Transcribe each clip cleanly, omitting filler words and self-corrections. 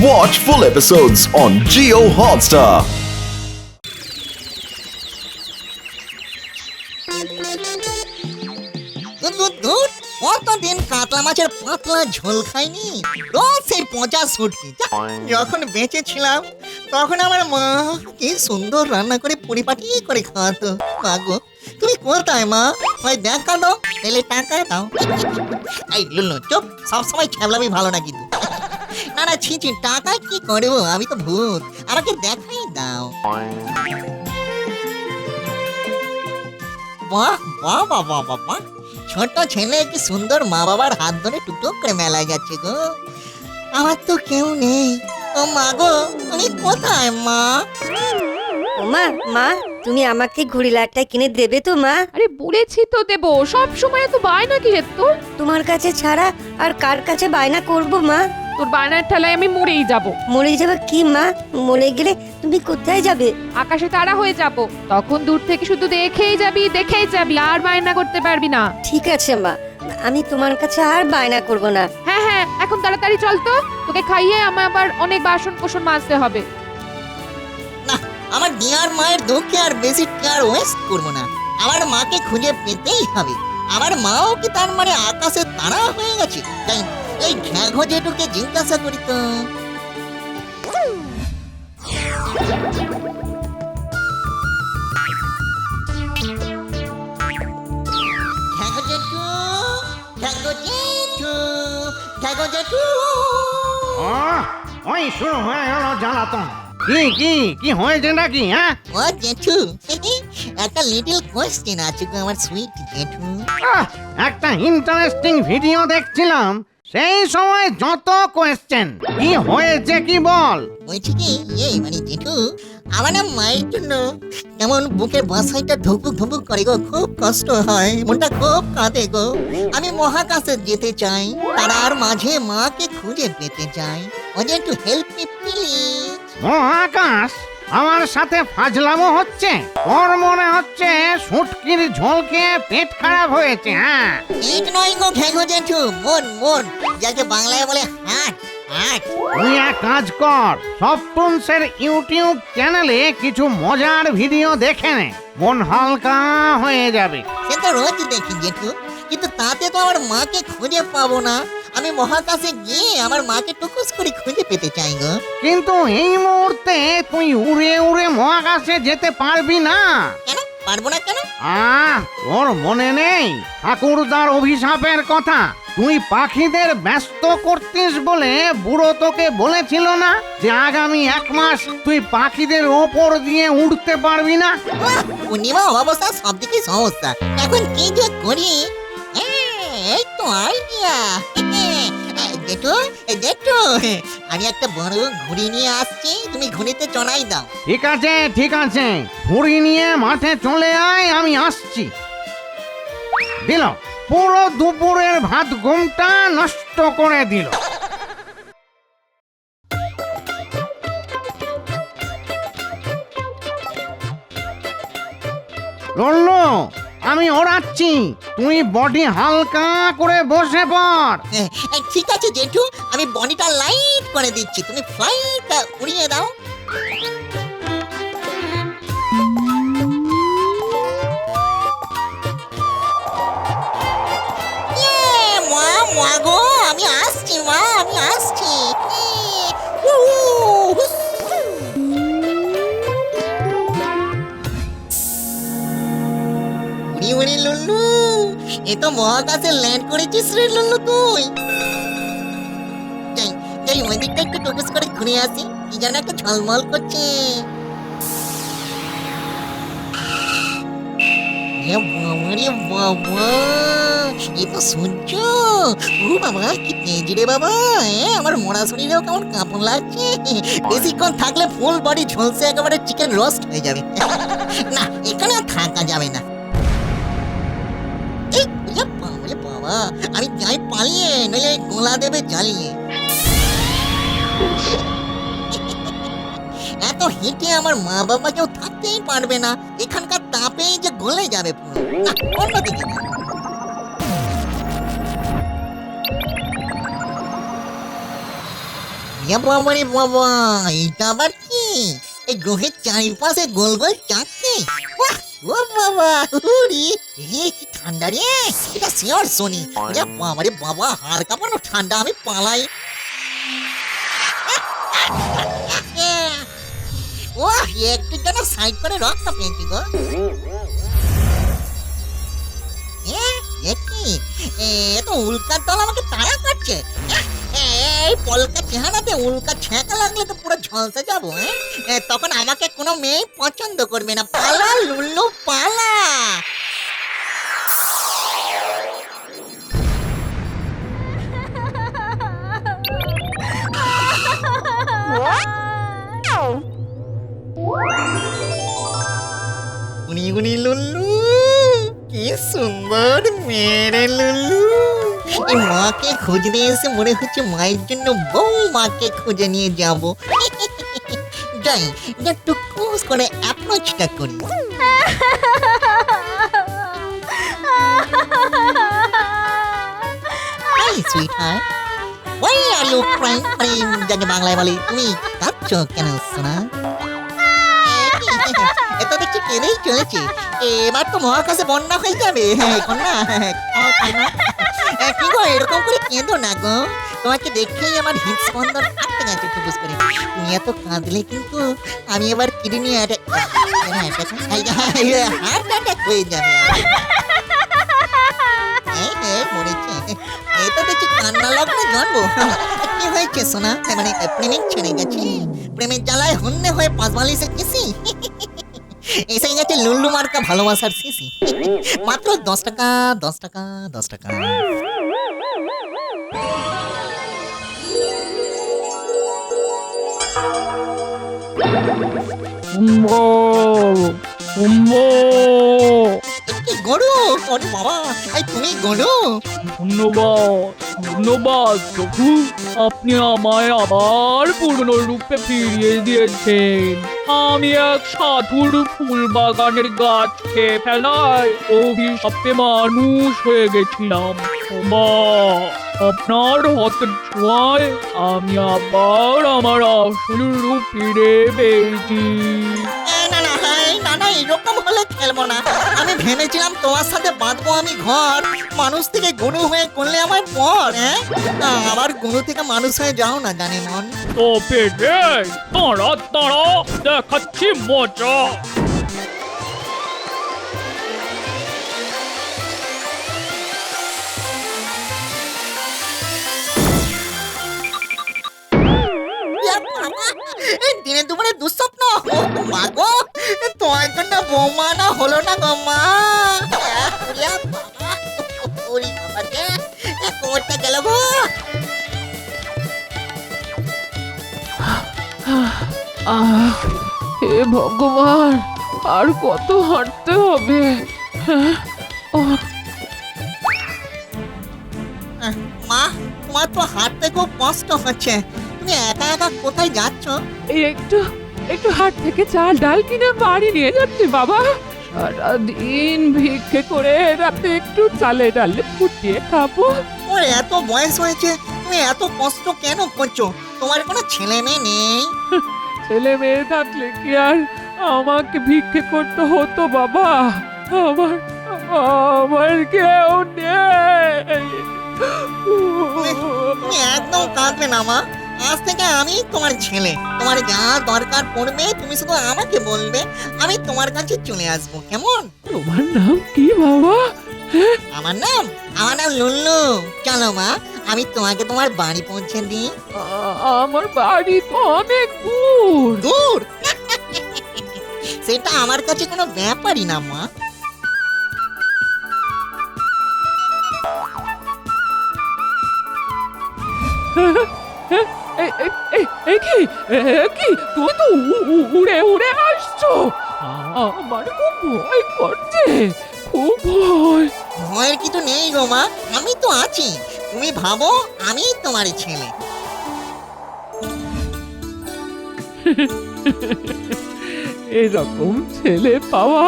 Watch full episodes on Jio Hotstar. কতদিন কাতলা মাছের পাতলা ঝোল খাইনি, রোজ সেই পচা শুটকি। যখন বেঁচে ছিলাম তখন আমার মা কি সুন্দর রান্না করে পরিপাটি করে খাওয়াতো। মা গো, তুমি কোথায় মা? হয় দেখা দাও, পেলে টাকা দাও। এই লুল্লু চুপ, সবসময় ছ্যাবলামি ভালো না কিন্তু। না না, ছি ছি, টাকা কি করবো, আমি তো ভূত, আমাকে দেখাই দাও। বাহ বাহ বাহ বাহ বাহ বাহ, ছোট ছেলে কি সুন্দর মা বাবার হাত ধরে টুকটুক করে মেলায় যাচ্ছে গো। আমার তো কেউ নেই। ও মা গো, তুমি কোথায় মা? মা মা তুমি আমাকে ঘুড়ি লাটটা কিনে দেবে তো মা? আরে বলেছি তো দেবো, সব সময় তো বায়না কি রে তোর? তোমার কাছে ছাড়া আর কার কাছে বায়না করব মা? তোর বায়নার ঠেলায় আমি মরেই যাব। মরে যাবে কি মা? মরে গেলে তুমি কোথায় যাবে? আকাশে তারা হয়ে যাব, তখন দূর থেকে শুধু দেখেই যাবি, আর বায়না করতে পারবি না। ঠিক আছে মা, আমি তোমার কাছে আর বায়না করব না। হ্যাঁ হ্যাঁ, এখন তাড়াতাড়ি চল তো, তোকে খাইয়ে আমার আবার অনেক বাসন কোসন মাজতে হবে। না, আমার ডিয়ার মায়ের দুঃখে আর বেশি কেয়ার ওয়েস্ট করবো না। আমার মাকে খুঁজে পেতেই হবে। আমার মাও কি তার মানে আকাশে তারা হয়ে গেছে? তাই এই ঘ্যাঘো জেঠুকে জিজ্ঞাসা করি তো। ঘ্যাঘো জেঠু, ঘ্যাঘো জেঠু, ঘ্যাঘো জেঠু। ওই শুরু হয়ে গেল জ্বালাতন। কি হয়েছে নাকি? হ্যাঁ, ও জেঠু, একটা লিটল কোয়েশ্চেন আছে গো আমার সুইট জেঠু। একটা ইন্টারেস্টিং ভিডিও দেখছিলাম, সেই সময় যত কোয়েশ্চেন। কি হয়েছে কি বল? বলছি কি, এই মানে জেঠু, আমার না মায়ের জন্য কেমন বুকের বাসাইটা ধুকপুক ধুকপুক করে গো, খুব কষ্ট হয়, মনটা খুব কাঁদে গো। আমি মহাকাশে যেতে চাই, তারার মাঝে মাকে খুঁজে পেতে চাই। ও জেঠু, হেল্প মি প্লিজ। মহাকাশ? আমার সাথে ফাজলামো হচ্ছে? তোর মনে হচ্ছে শুটকির ঝোল খেয়ে পেট খারাপ হয়েছে? হ্যাঁ, পেট নয় গো ঘ্যাঘো জেঠু, মন মন, যাকে বাংলায় বলে হার্ট হার্ট। তুই এক কাজ কর, সফটুনসের ইউটিউব চ্যানেলে কিছু মজার ভিডিও দেখে নে, মন হালকা হয়ে যাবে। সে তো রোজ দেখি জেঠু, কিন্তু তাতে তো আমার মাকে খুঁজে পাবো না। আমি মহাকাশে গিয়ে আমার মাকে টুকুস করে খুঁজে পেতে চাই গো। কিন্তু এই মুহূর্তে তুই উড়ে উড়ে মহাকাশে যেতে পারবি না। কেন পারবো না কেন? তোর মনে নেই ঠাকুরদার অভিশাপের কথা? তুই পাখিদের ব্যস্ত করতিস বলে বুড়ো তোকে বলেছিল না যে আগামী 1 মাস তুই পাখিদের ওপর দিয়ে উড়তে পারবি না? পূর্ণিমা অবস্থা সব দিকে সমস্যা, এখন কি যে করি? এই তো আইডিয়া। জেঠু জেঠু, আমি একটা বড় ঘুড়ি নিয়ে আসছি, তুমি ঘুড়িতে চড়াই দাও। ঠিক আছে, ঘুড়ি নিয়ে মাঠে চলে আয়, আমি আসছি। দিল, পুরো দুপুরের ভাত ঘুমটা নষ্ট করে দিল। লল্লু, আমি ওড়াচ্ছি, তুই বডি হালকা করে বসে পড়। ঠিক আছে জেঠু, আমি বডিটা লাইট করে দিচ্ছি, তুমি ফ্লাইটটা উড়িয়ে দাও। মা মা গো, আমি আসছি মা, আমি আসছি। উড়ি উড়ি লুল্লু, এ তো মহাকাশে ল্যান্ড করেছিস রে লুল্লু তুই। যাই যাই, ওই দিকটা একটু টুকুস করে ঘুরে আসি, কি যেন একটা ঝলমল করছে। এ বাবা রে বাবা, এ তো সূর্য। ও বাবা, কি তেজ রে বাবা! আমার মরা শরীরেও কেমন কাঁপন লাগছে। বেশিক্ষণ থাকলে ফুল বডি ঝলসে একেবারে চিকেন রোস্ট হয়ে যাবে। না, এখানে আর থাকা যাবে না। বাবা, আমি যাই পালিয়ে, নইলে গোলা দেবে জ্বালিয়ে। এত হিটে আমার মা বাবা কেউ থাকতেই পারবে না, এখানকার তাপেই যে গলে যাবে পুরো। অন্যদিকে বাবা রে বাবা, এটা আবার কি? এই গ্রহের চারিপাশে গোল গোল চাকরি। বাহ, ও বাবা, উরি, কি ঠান্ডা রে! এটা শিওর শনি। বাবা রে বাবা, হাড় কাঁপানো ঠান্ডা, আমি পালাই। ও একটু যেন সাইড করে রক্ত পেয়েছি গো। কি তো উল্কার দল আমাকে তাড়া করছে। এই পলকা চেহারাতে উল্কা ছ্যাঁকা লাগলে তো পুরো ঝলসে যাবো। তখন আমাকে কোনো মেয়ে পছন্দ করবে না। পালা লুল্লু পালা। গুনি গুনি লুল্লু, কি সুন্দর মেরে লুল্লু। এই মাকে খুঁজতে এসে মনে হচ্ছে মায়ের জন্য বউ মাকে খুঁজে নিয়ে যাব। যাই, টুকুস করে অ্যাপ্রোচটা করি। Hi sweetheart, why are you crying? যাকে বাংলায় বলি, তুমি কাঁদছো কেন সোনা? এত দেখছি কেঁদেই চলেছে। এবার তো মহাকাশে বন্যা হয়ে যাবে। কন্যা, কি গো, এরকম করে কেঁদো না গো। তোমাকে দেখেই আমার হৃদস্পন্দন আটকে গেছে টুকুস করে। তুমি এত কাঁদলে কিন্তু আমি এবার কিডনি হার্ট অ্যাটাক হয়ে যাবে। মরেছে। এটা দেখছি কান্না লগ্নে জন্ম। কি হয়েছে সোনা? মানে প্রেমিক ছেড়ে গেছে? প্রেমের জ্বালায় হন্যে হয়ে পাঁচবালিশে কিসি এসে গেছে লুল্লু মার্কা ভালোবাসার শিশি। মাত্র 10 টাকা, 10 টাকা, 10 টাকা। গরু, ওরে বাবা, তুমি গরু? ধন্যবাদ প্রভু, আপনি আমায় আবার পূর্ণ রূপে ফিরিয়ে দিয়েছেন। আমি এক সাধুর ফুল বাগানের গাছ খেয়ে ফেলায় অভিশাপে মানুষ হয়ে গেছিলাম। মা, আপনার হাতের ছোঁয়ায় আমি আবার আমার আসল রূপ ফিরে পেয়েছি। না, এরকম হলে খেলবো না। আমি ভেবেছিলাম তোমার সাথে বাঁধবো আমি ঘর। মানুষ থেকে গরু হয়ে করলে আমার পর। আবার গরু থেকে মানুষ হয়ে যাও না জানে মন। তো পেটে তাড়া তাড়া দেখাচ্ছি মজা। দিনে দুপুরে দুঃস্বপ্ন। মাগো, তোমার জন্য বৌমা না হলো না গো মা। কোমরটা গেল গো। হে ভগবান, আর কত হাঁটতে হবে? মা, তোমার তো হাঁটতে খুব কষ্ট হচ্ছে। তুমি একা একা কোথায় যাচ্ছ? এই একটু হাট থেকে চাল ডাল কিনে বাড়ি নিয়ে যাচ্ছি বাবা। সারাদিন ভিক্ষে করে রাতে একটু চালে ডালে ফুটিয়ে খাবো। ওর এত বয়স হয়েছে, তুমি এত কষ্ট কেন করছো? তোমার কোনো ছেলে মেয়ে নেই? ছেলে মেয়ে থাকলে কি আর আমাকে ভিক্ষে করতে হতো বাবা? আমার কেউ নেই। তুমি একদম কাঁদবে না মা। আজ থেকে আমি তোমার ছেলে। তোমার যা দরকার পড়বে তুমি শুধু আমাকে বলবে, আমি তোমার কাছে চলে আসবো। কেমন? তোমার নাম কি বাবা? আমার নাম লুল্লু। চলো মা, আমি তোমাকে তোমার বাড়ি পৌঁছে দিই। আমার বাড়ি তো অনেক দূর। দূর? সেটা আমার কাছে কোনো ব্যাপারই না মা। কি তুমি তো উড়ে উড়ে আসছো? আমার খুব ভয় করছে, খুব ভয়। ভয়ের কিছু নেই গো মা, আমি তো আছি। তুমি ভাবো আমি তোমার ছেলে। এরকম ছেলে পাওয়া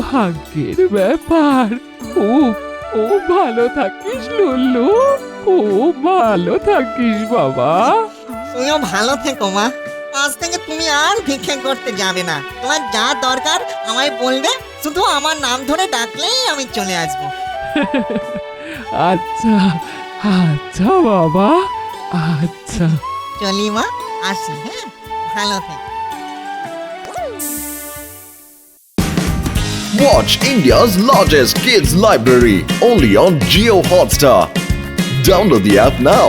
ভাগ্যের ব্যাপার। খুব খুব ভালো থাকিস লুল্লু, খুব ভালো থাকিস বাবা। তুমিও তুমিও ভালো থেকো মা। আজ থেকে তুমি আর ভিক্ষে করতে যাবে না। তোমার যা দরকার আমায় বলবে, শুধু আমার নাম ধরে ডাকলেই আমি চলে আসবো। আচ্ছা আচ্ছা বাবা, আচ্ছা। চলি মা, আসি। হ্যাঁ, ভালো থেকো। Watch India's largest kids library only on Geo Hotstar. Download the app now.